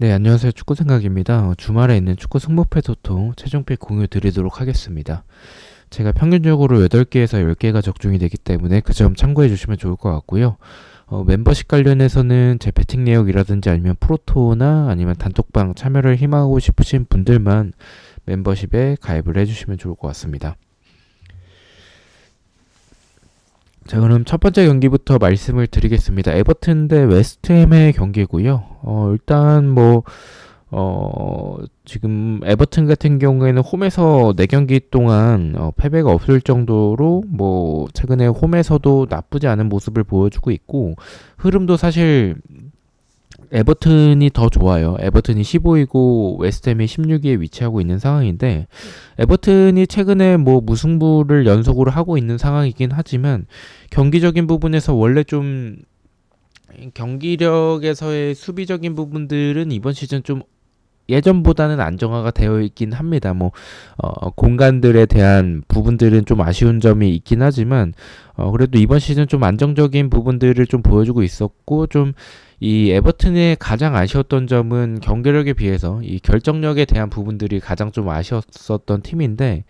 네, 안녕하세요. 축구생각입니다. 주말에 있는 축구 승부패 토토 최종픽 공유 드리도록 하겠습니다. 제가 평균적으로 8개에서 10개가 적중이 되기 때문에 그 점 참고해 주시면 좋을 것 같고요. 멤버십 관련해서는 제 배팅 내역이라든지 아니면 프로토나 아니면 단톡방 참여를 희망하고 싶으신 분들만 멤버십에 가입을 해주시면 좋을 것 같습니다. 자, 그럼 첫 번째 경기부터 말씀을 드리겠습니다. 에버튼 대 웨스트햄의 경기고요. 일단 지금 에버튼 같은 경우에는 홈에서 4경기 동안 패배가 없을 정도로 최근에 홈에서도 나쁘지 않은 모습을 보여주고 있고, 흐름도 사실 에버튼이 더 좋아요. 에버튼이 15위고 웨스트햄이 16위에 위치하고 있는 상황인데, 에버튼이 최근에 무승부를 연속으로 하고 있는 상황이긴 하지만 경기적인 부분에서 원래 좀 경기력에서의 수비적인 부분들은 이번 시즌 좀 예전보다는 안정화가 되어 있긴 합니다. 공간들에 대한 부분들은 좀 아쉬운 점이 있긴 하지만, 그래도 이번 시즌 좀 안정적인 부분들을 좀 보여주고 있었고, 좀 이 에버튼의 가장 아쉬웠던 점은 경기력에 비해서 이 결정력에 대한 부분들이 가장 좀 아쉬웠었던 팀인데,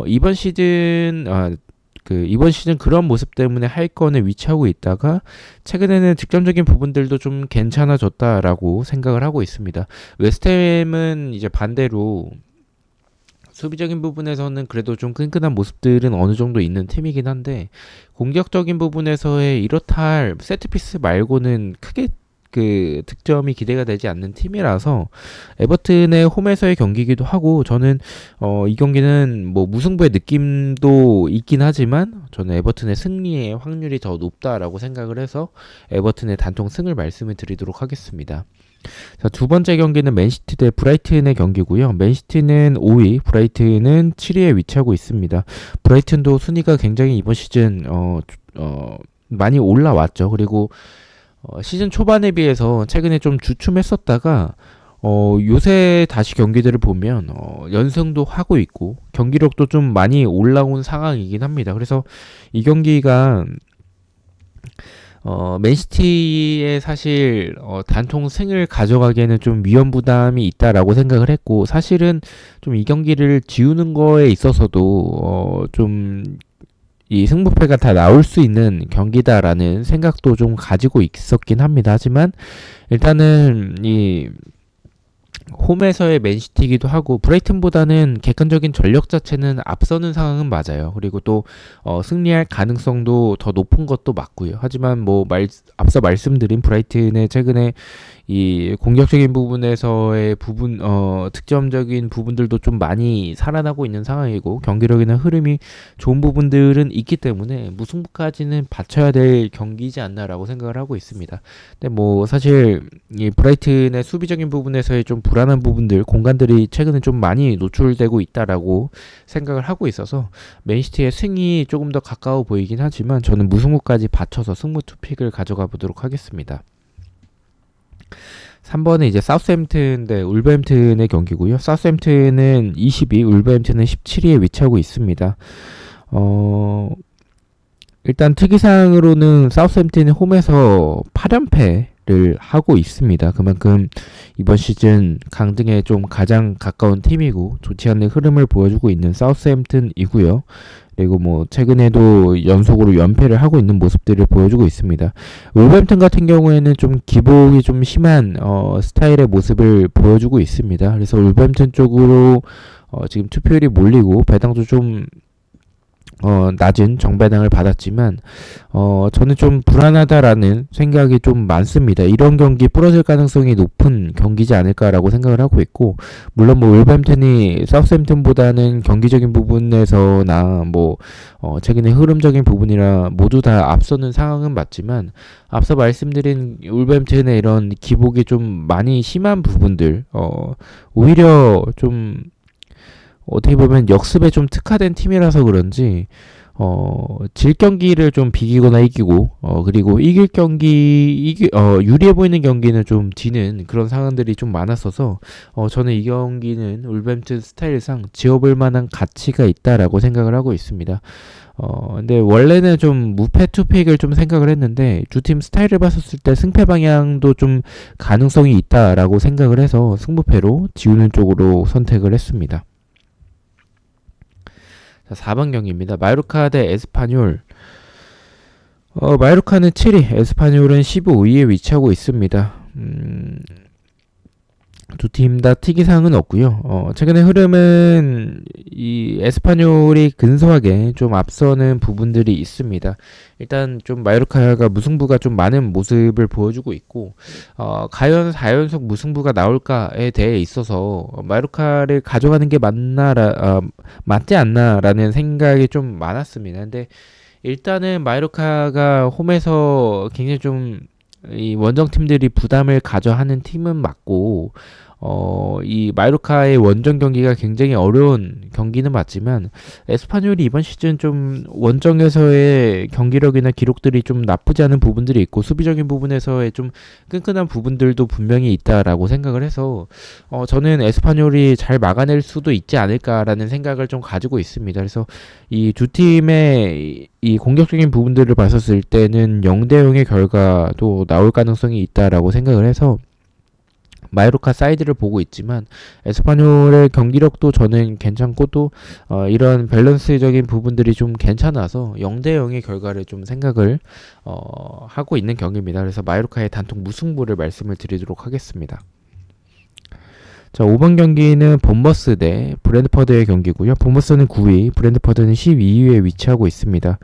이번 시즌 그런 모습 때문에 하위권에 위치하고 있다가 최근에는 득점적인 부분들도 좀 괜찮아졌다라고 생각을 하고 있습니다. 웨스트햄은 이제 반대로 수비적인 부분에서는 그래도 좀 끈끈한 모습들은 어느 정도 있는 팀이긴 한데, 공격적인 부분에서의 이렇다 할 세트피스 말고는 크게 그 득점이 기대가 되지 않는 팀이라서 에버튼의 홈에서의 경기이기도 하고, 저는 이 경기는 무승부의 느낌도 있긴 하지만 저는 에버튼의 승리의 확률이 더 높다라고 생각을 해서 에버튼의 단통 승을 말씀을 드리도록 하겠습니다. 자, 두 번째 경기는 맨시티 대 브라이튼의 경기고요. 맨시티는 5위, 브라이튼은 7위에 위치하고 있습니다. 브라이튼도 순위가 굉장히 이번 시즌 많이 올라왔죠. 그리고 시즌 초반에 비해서 최근에 좀 주춤했었다가 요새 다시 경기들을 보면 연승도 하고 있고 경기력도 좀 많이 올라온 상황이긴 합니다. 그래서 이 경기가 맨시티의 사실 단통 승을 가져가기에는 좀 위험 부담이 있다라고 생각을 했고, 사실은 좀 이 경기를 지우는 거에 있어서도 좀 이 승부패가 다 나올 수 있는 경기다라는 생각도 좀 가지고 있었긴 합니다. 하지만 일단은 이 홈에서의 맨시티이기도 하고 브라이튼보다는 객관적인 전력 자체는 앞서는 상황은 맞아요. 그리고 또 승리할 가능성도 더 높은 것도 맞고요. 하지만 앞서 말씀드린 브라이튼의 최근에 이 공격적인 부분에서의 득점적인 부분들도 좀 많이 살아나고 있는 상황이고, 경기력이나 흐름이 좋은 부분들은 있기 때문에 무승부까지는 받쳐야 될 경기이지 않나라고 생각을 하고 있습니다. 근데 사실 이 브라이튼의 수비적인 부분에서의 좀 불안한 부분들, 공간들이 최근에 좀 많이 노출되고 있다라고 생각을 하고 있어서 맨시티의 승이 조금 더 가까워 보이긴 하지만 저는 무승부까지 받쳐서 승부 투픽을 가져가 보도록 하겠습니다. 3번은 이제 사우스햄튼 대 울버햄튼의 경기고요. 사우스햄튼은 20위, 울버햄튼은 17위에 위치하고 있습니다. 일단 특이사항으로는 사우스햄튼이 홈에서 8연패를 하고 있습니다. 그만큼 이번 시즌 강등에 좀 가장 가까운 팀이고 좋지 않은 흐름을 보여주고 있는 사우스햄튼이고요. 그리고 최근에도 연속으로 연패를 하고 있는 모습들을 보여주고 있습니다. 울버햄튼 같은 경우에는 좀 기복이 좀 심한 스타일의 모습을 보여주고 있습니다. 그래서 울버햄튼 쪽으로 지금 투표율이 몰리고 배당도 좀 낮은 정배당을 받았지만 저는 좀 불안하다라는 생각이 좀 많습니다. 이런 경기 부러질 가능성이 높은 경기지 않을까라고 생각을 하고 있고, 물론 울버햄튼이 사우스햄튼보다는 경기적인 부분에서나 최근에 흐름적인 부분이라 모두 다 앞서는 상황은 맞지만, 앞서 말씀드린 울버햄튼의 이런 기복이 좀 많이 심한 부분들, 오히려 좀 어떻게 보면 역습에 좀 특화된 팀이라서 그런지 질 경기를 좀 비기거나 이기고, 그리고 이길 유리해 보이는 경기는 좀 지는 그런 상황들이 좀 많았어서, 저는 이 경기는 울버햄튼 스타일상 지어볼 만한 가치가 있다라고 생각을 하고 있습니다. 근데 원래는 좀 무패 투픽을 좀 생각을 했는데, 두 팀 스타일을 봤었을 때 승패 방향도 좀 가능성이 있다라고 생각을 해서 승부패로 지우는 쪽으로 선택을 했습니다. 자, 4번 경기입니다. 마요르카 대 에스파뇰. 마요르카는 7위, 에스파뇰은 15위에 위치하고 있습니다. 두 팀 다 특이사항은 없고요. 최근의 흐름은 이 에스파뇰이 근소하게 좀 앞서는 부분들이 있습니다. 일단 좀 마요르카가 무승부가 좀 많은 모습을 보여주고 있고, 과연 4연속 무승부가 나올까에 대해 있어서 마요르카를 가져가는 게 맞지 않나라는 생각이 좀 많았습니다. 근데 일단은 마요르카가 홈에서 굉장히 좀 이 원정팀들이 부담을 가져 하는 팀은 맞고, 이 마요르카의 원정 경기가 굉장히 어려운 경기는 맞지만, 에스파뇰이 이번 시즌 좀 원정에서의 경기력이나 기록들이 좀 나쁘지 않은 부분들이 있고, 수비적인 부분에서의 좀 끈끈한 부분들도 분명히 있다라고 생각을 해서, 저는 에스파뇰이 잘 막아낼 수도 있지 않을까라는 생각을 좀 가지고 있습니다. 그래서 이 두 팀의 이 공격적인 부분들을 봤었을 때는 0대0의 결과도 나올 가능성이 있다라고 생각을 해서, 마요르카 사이드를 보고 있지만 에스파뇰의 경기력도 저는 괜찮고, 또 이런 밸런스적인 부분들이 좀 괜찮아서 0대0의 결과를 좀 생각을 하고 있는 경기입니다. 그래서 마요르카의 단통 무승부를 말씀을 드리도록 하겠습니다. 자, 5번 경기는 본머스 대 브랜트퍼드의 경기고요. 본머스는 9위, 브랜트퍼드는 12위에 위치하고 있습니다.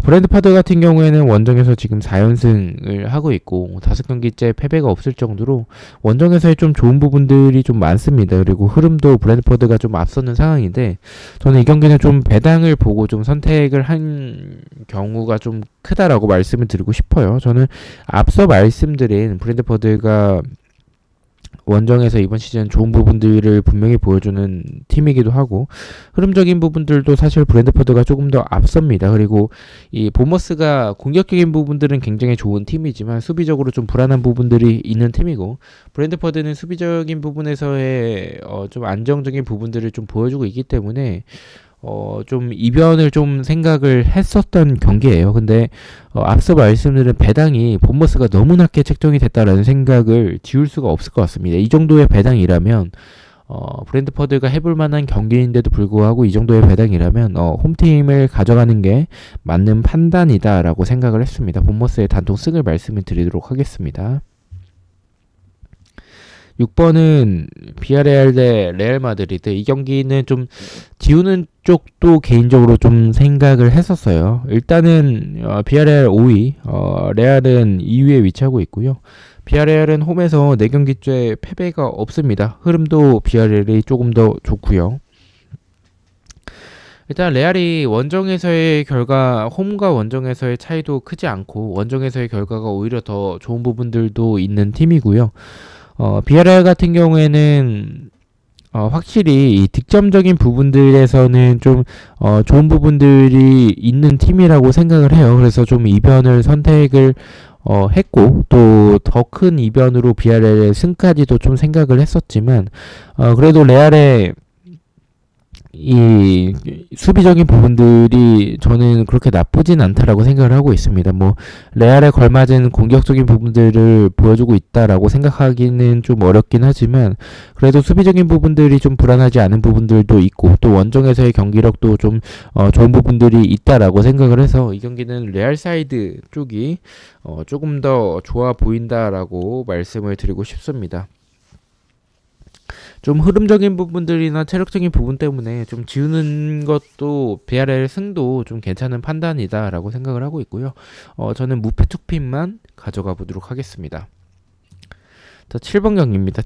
브랜트퍼드 같은 경우에는 원정에서 지금 4연승을 하고 있고 5경기째 패배가 없을 정도로 원정에서의 좀 좋은 부분들이 좀 많습니다. 그리고 흐름도 브랜트퍼드가 좀 앞서는 상황인데, 저는 이 경기는 좀 배당을 보고 좀 선택을 한 경우가 좀 크다라고 말씀을 드리고 싶어요. 저는 앞서 말씀드린 브랜트퍼드가 원정에서 이번 시즌 좋은 부분들을 분명히 보여주는 팀이기도 하고, 흐름적인 부분들도 사실 브랜트퍼드가 조금 더 앞섭니다. 그리고 이 보머스가 공격적인 부분들은 굉장히 좋은 팀이지만 수비적으로 좀 불안한 부분들이 있는 팀이고, 브랜트퍼드는 수비적인 부분에서의 좀 안정적인 부분들을 좀 보여주고 있기 때문에 좀 이변을 좀 생각을 했었던 경기예요. 근데 앞서 말씀드린 배당이 본머스가 너무 낮게 책정이 됐다라는 생각을 지울 수가 없을 것 같습니다. 이 정도의 배당이라면 브랜트퍼드가 해볼 만한 경기인데도 불구하고 이 정도의 배당이라면 홈팀을 가져가는 게 맞는 판단이다라고 생각을 했습니다. 본머스의 단통 승을 말씀을 드리도록 하겠습니다. 6번은 비아레알 대 레알 마드리드. 이 경기는 좀 지우는 쪽도 개인적으로 좀 생각을 했었어요. 일단은 비아레알 5위, 레알은 2위에 위치하고 있고요. 비아레알은 홈에서 4경기째 패배가 없습니다. 흐름도 비아레알이 조금 더 좋고요. 일단 레알이 원정에서의 결과, 홈과 원정에서의 차이도 크지 않고 원정에서의 결과가 오히려 더 좋은 부분들도 있는 팀이고요. 비아레알 같은 경우에는 확실히 이 득점적인 부분들에서는 좀 좋은 부분들이 있는 팀이라고 생각을 해요. 그래서 좀 이변을 선택을 했고, 또 더 큰 이변으로 비아레알의 승까지도 좀 생각을 했었지만, 그래도 레알의 이 수비적인 부분들이 저는 그렇게 나쁘진 않다라고 생각을 하고 있습니다. 뭐 레알에 걸맞은 공격적인 부분들을 보여주고 있다라고 생각하기는 좀 어렵긴 하지만, 그래도 수비적인 부분들이 좀 불안하지 않은 부분들도 있고, 또 원정에서의 경기력도 좀 좋은 부분들이 있다라고 생각을 해서 이 경기는 레알 사이드 쪽이 조금 더 좋아 보인다라고 말씀을 드리고 싶습니다. 좀 흐름적인 부분들이나 체력적인 부분 때문에 좀 지우는 것도 비아레알 승도 좀 괜찮은 판단이다라고 생각을 하고 있고요. 저는 무패 투핀만 가져가 보도록 하겠습니다. 자, 7번 경기입니다.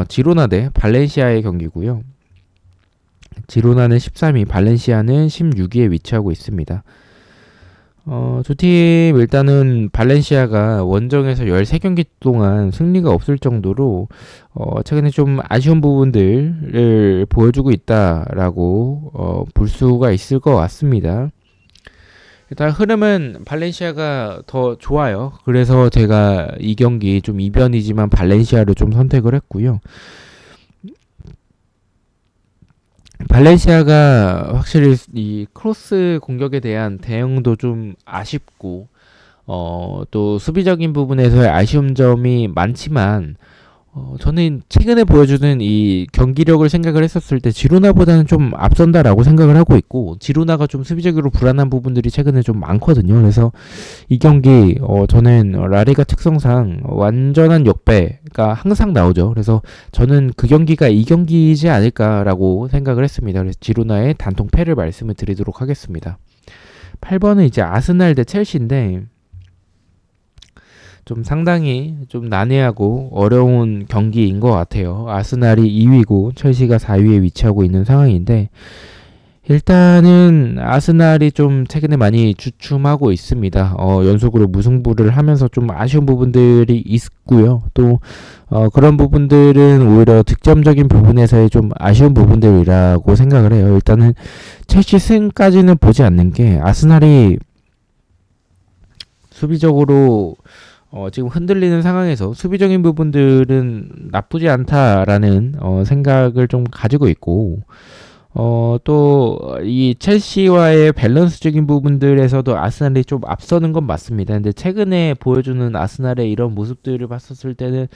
지로나 대 발렌시아의 경기고요. 지로나는 13위, 발렌시아는 16위에 위치하고 있습니다. 두 팀 일단은 발렌시아가 원정에서 13경기 동안 승리가 없을 정도로 최근에 좀 아쉬운 부분들을 보여주고 있다라고 볼 수가 있을 것 같습니다. 일단 흐름은 발렌시아가 더 좋아요. 그래서 제가 이 경기 좀 이변이지만 발렌시아를 좀 선택을 했고요. 발렌시아가 확실히 이 크로스 공격에 대한 대응도 좀 아쉽고 또 수비적인 부분에서의 아쉬운 점이 많지만 저는 최근에 보여주는 이 경기력을 생각을 했었을 때 지로나보다는 좀 앞선다라고 생각을 하고 있고, 지로나가 좀 수비적으로 불안한 부분들이 최근에 좀 많거든요. 그래서 이 경기 저는 라리가 특성상 완전한 역배가 항상 나오죠. 그래서 저는 그 경기가 이 경기이지 않을까라고 생각을 했습니다. 그래서 지로나의 단통 패를 말씀을 드리도록 하겠습니다. 8번은 이제 아스날 대 첼시인데 좀 상당히 좀 난해하고 어려운 경기인 것 같아요. 아스날이 2위고 첼시가 4위에 위치하고 있는 상황인데, 일단은 아스날이 좀 최근에 많이 주춤하고 있습니다. 연속으로 무승부를 하면서 좀 아쉬운 부분들이 있고요. 또 그런 부분들은 오히려 득점적인 부분에서의 좀 아쉬운 부분들이라고 생각을 해요. 일단은 첼시 승까지는 보지 않는 게, 아스날이 수비적으로 지금 흔들리는 상황에서 수비적인 부분들은 나쁘지 않다라는 생각을 좀 가지고 있고, 또 이 첼시와의 밸런스적인 부분들에서도 아스날이 좀 앞서는 건 맞습니다. 근데 최근에 보여주는 아스날의 이런 모습들을 봤었을 때는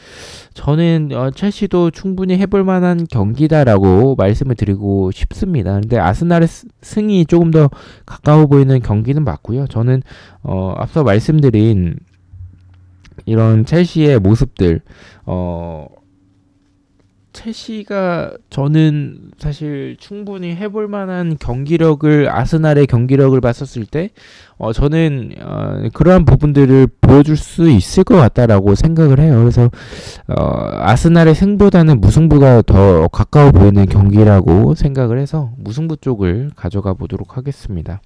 저는 첼시도 충분히 해볼 만한 경기다라고 말씀을 드리고 싶습니다. 근데 아스날의 승이 조금 더 가까워 보이는 경기는 맞고요. 저는 앞서 말씀드린 이런 첼시의 모습들, 첼시가 저는 사실 충분히 해볼 만한 경기력을, 아스날의 경기력을 봤었을 때 저는 그러한 부분들을 보여줄 수 있을 것 같다라고 생각을 해요. 그래서 아스날의 승보다는 무승부가 더 가까워 보이는 경기라고 생각을 해서 무승부 쪽을 가져가 보도록 하겠습니다.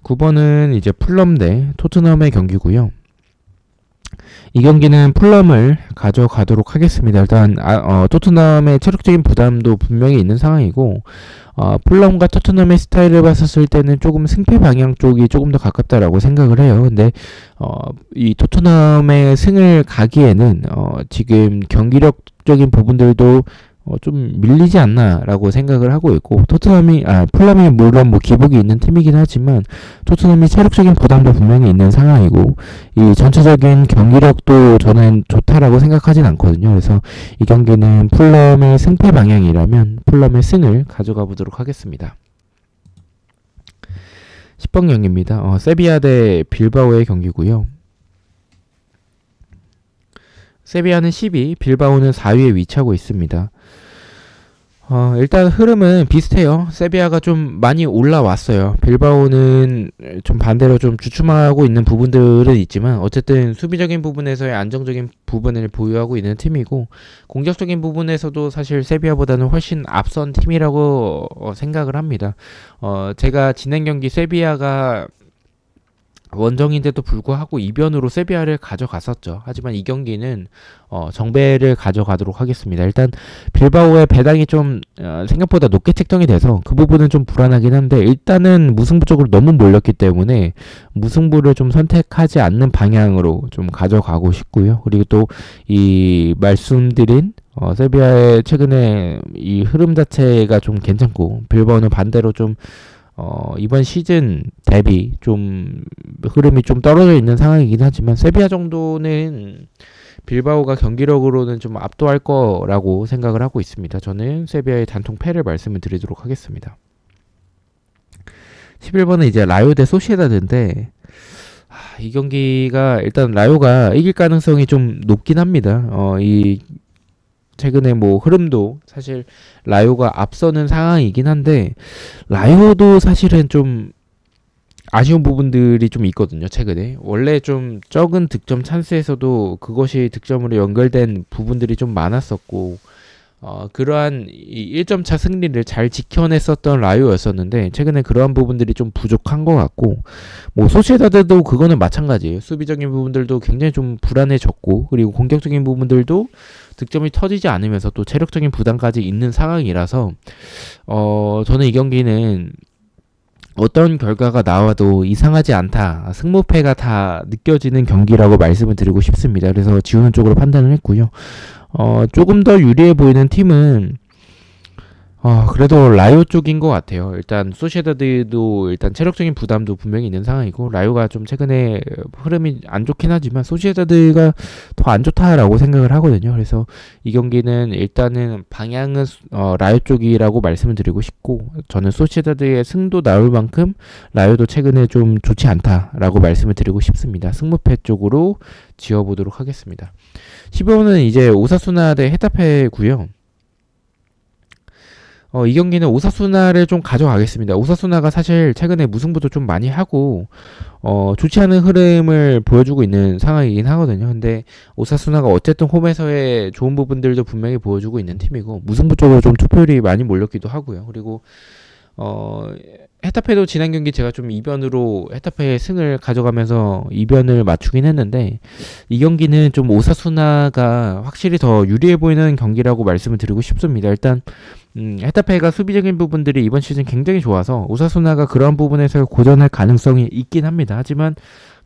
9번은 이제 풀럼 대 토트넘의 경기고요. 이 경기는 풀럼을 가져가도록 하겠습니다. 일단 토트넘의 체력적인 부담도 분명히 있는 상황이고, 풀럼과 토트넘의 스타일을 봤었을 때는 조금 승패 방향 쪽이 조금 더 가깝다라고 생각을 해요. 근데 이 토트넘의 승을 가기에는 지금 경기력적인 부분들도 좀 밀리지 않나라고 생각을 하고 있고, 풀럼이 물론 뭐 기복이 있는 팀이긴 하지만 토트넘이 체력적인 부담도 분명히 있는 상황이고, 이 전체적인 경기력도 저는 좋다라고 생각하진 않거든요. 그래서 이 경기는 풀럼의 승패 방향이라면 풀럼의 승을 가져가 보도록 하겠습니다. 10번 경기입니다. 세비야 대 빌바오의 경기고요. 세비야는 10위, 빌바오는 4위에 위치하고 있습니다. 일단 흐름은 비슷해요. 세비야가 좀 많이 올라왔어요. 빌바오는 좀 반대로 좀 주춤하고 있는 부분들은 있지만 어쨌든 수비적인 부분에서의 안정적인 부분을 보유하고 있는 팀이고, 공격적인 부분에서도 사실 세비야보다는 훨씬 앞선 팀이라고 생각을 합니다. 제가 진행 경기 세비야가 원정인데도 불구하고 이변으로 세비야를 가져갔었죠. 하지만 이 경기는 정배를 가져가도록 하겠습니다. 일단 빌바오의 배당이 좀 생각보다 높게 책정이 돼서 그 부분은 좀 불안하긴 한데, 일단은 무승부 쪽으로 너무 몰렸기 때문에 무승부를 좀 선택하지 않는 방향으로 좀 가져가고 싶고요. 그리고 또 이 말씀드린 세비야의 최근에 이 흐름 자체가 좀 괜찮고, 빌바오는 반대로 좀 이번 시즌 대비 좀 흐름이 좀 떨어져 있는 상황이긴 하지만 세비야 정도는 빌바오가 경기력으로는 좀 압도할 거라고 생각을 하고 있습니다. 저는 세비야의 단통 패를 말씀을 드리도록 하겠습니다. 11번은 이제 라요 대 소시에다드인데, 이 경기가 일단 라요가 이길 가능성이 좀 높긴 합니다. 최근에 뭐 흐름도 사실 라요가 앞서는 상황이긴 한데, 라요도 사실은 좀 아쉬운 부분들이 좀 있거든요. 최근에 원래 좀 적은 득점 찬스에서도 그것이 득점으로 연결된 부분들이 좀 많았었고, 그러한 이 1점 차 승리를 잘 지켜냈었던 라요였었는데 최근에 그러한 부분들이 좀 부족한 것 같고, 뭐 소시에다드도 그거는 마찬가지예요. 수비적인 부분들도 굉장히 좀 불안해졌고, 그리고 공격적인 부분들도 득점이 터지지 않으면서 또 체력적인 부담까지 있는 상황이라서 저는 이 경기는 어떤 결과가 나와도 이상하지 않다. 승무패가 다 느껴지는 경기라고 말씀을 드리고 싶습니다. 그래서 지우는 쪽으로 판단을 했고요. 조금 더 유리해 보이는 팀은 그래도 라요 쪽인 것 같아요. 일단 소시에다드도 일단 체력적인 부담도 분명히 있는 상황이고, 라요가 좀 최근에 흐름이 안 좋긴 하지만 소시에다드가 더 안 좋다라고 생각을 하거든요. 그래서 이 경기는 일단은 방향은 라요 쪽이라고 말씀을 드리고 싶고, 저는 소시에다드의 승도 나올 만큼 라요도 최근에 좀 좋지 않다라고 말씀을 드리고 싶습니다. 승무패 쪽으로 지어보도록 하겠습니다. 15번은 이제 오사수나 대 헤타페고요. 이 경기는 오사수나를 좀 가져가겠습니다. 오사수나가 사실 최근에 무승부도 좀 많이 하고 좋지 않은 흐름을 보여주고 있는 상황이긴 하거든요. 근데 오사수나가 어쨌든 홈에서의 좋은 부분들도 분명히 보여주고 있는 팀이고, 무승부 쪽으로 좀 투표율이 많이 몰렸기도 하고요. 그리고 헤타페도 지난 경기 제가 좀 이변으로 헤타페의 승을 가져가면서 이변을 맞추긴 했는데, 이 경기는 좀 오사수나가 확실히 더 유리해 보이는 경기라고 말씀을 드리고 싶습니다. 일단 헤타페가 수비적인 부분들이 이번 시즌 굉장히 좋아서 오사수나가 그런 부분에서 고전할 가능성이 있긴 합니다. 하지만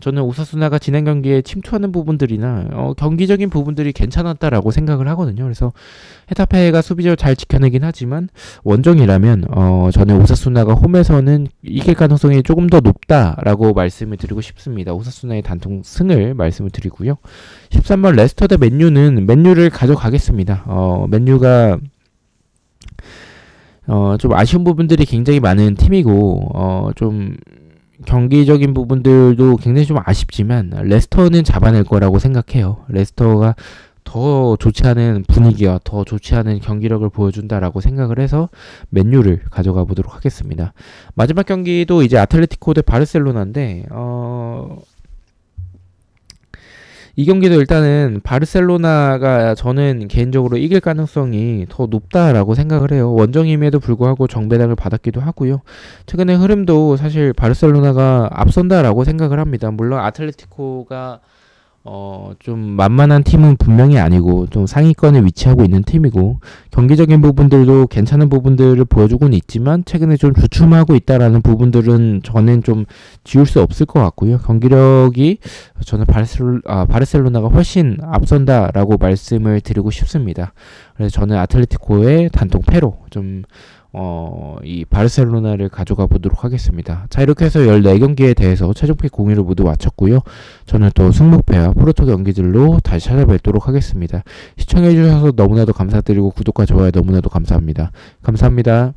저는 오사수나가 지난 경기에 침투하는 부분들이나 경기적인 부분들이 괜찮았다라고 생각을 하거든요. 그래서 헤타페가 수비적으로 잘 지켜내긴 하지만 원정이라면 저는 오사수나가 홈에서는 이길 가능성이 조금 더 높다라고 말씀을 드리고 싶습니다. 오사수나의 단통 승을 말씀을 드리고요. 13번 레스터 대 맨유는 맨유를 가져가겠습니다. 맨유가 좀 아쉬운 부분들이 굉장히 많은 팀이고, 좀 경기적인 부분들도 굉장히 좀 아쉽지만 레스터는 잡아낼 거라고 생각해요. 레스터가 더 좋지 않은 분위기와 더 좋지 않은 경기력을 보여준다라고 생각을 해서 맨유를 가져가 보도록 하겠습니다. 마지막 경기도 이제 아틀레티코 대 바르셀로나인데, 이 경기도 일단은 바르셀로나가 저는 개인적으로 이길 가능성이 더 높다라고 생각을 해요. 원정임에도 불구하고 정배당을 받았기도 하고요. 최근의 흐름도 사실 바르셀로나가 앞선다라고 생각을 합니다. 물론 아틀레티코가 좀 만만한 팀은 분명히 아니고 좀 상위권에 위치하고 있는 팀이고, 경기적인 부분들도 괜찮은 부분들을 보여주고는 있지만 최근에 좀 주춤하고 있다라는 부분들은 저는 좀 지울 수 없을 것 같고요. 경기력이 저는 바르셀로나가 훨씬 앞선다라고 말씀을 드리고 싶습니다. 그래서 저는 아틀레티코의 단통 패로 좀 이 바르셀로나를 가져가 보도록 하겠습니다. 자, 이렇게 해서 14경기에 대해서 최종픽 공유를 모두 마쳤고요. 저는 또 승무패와 프로토 경기들로 다시 찾아뵙도록 하겠습니다. 시청해주셔서 너무나도 감사드리고 구독과 좋아요 너무나도 감사합니다. 감사합니다.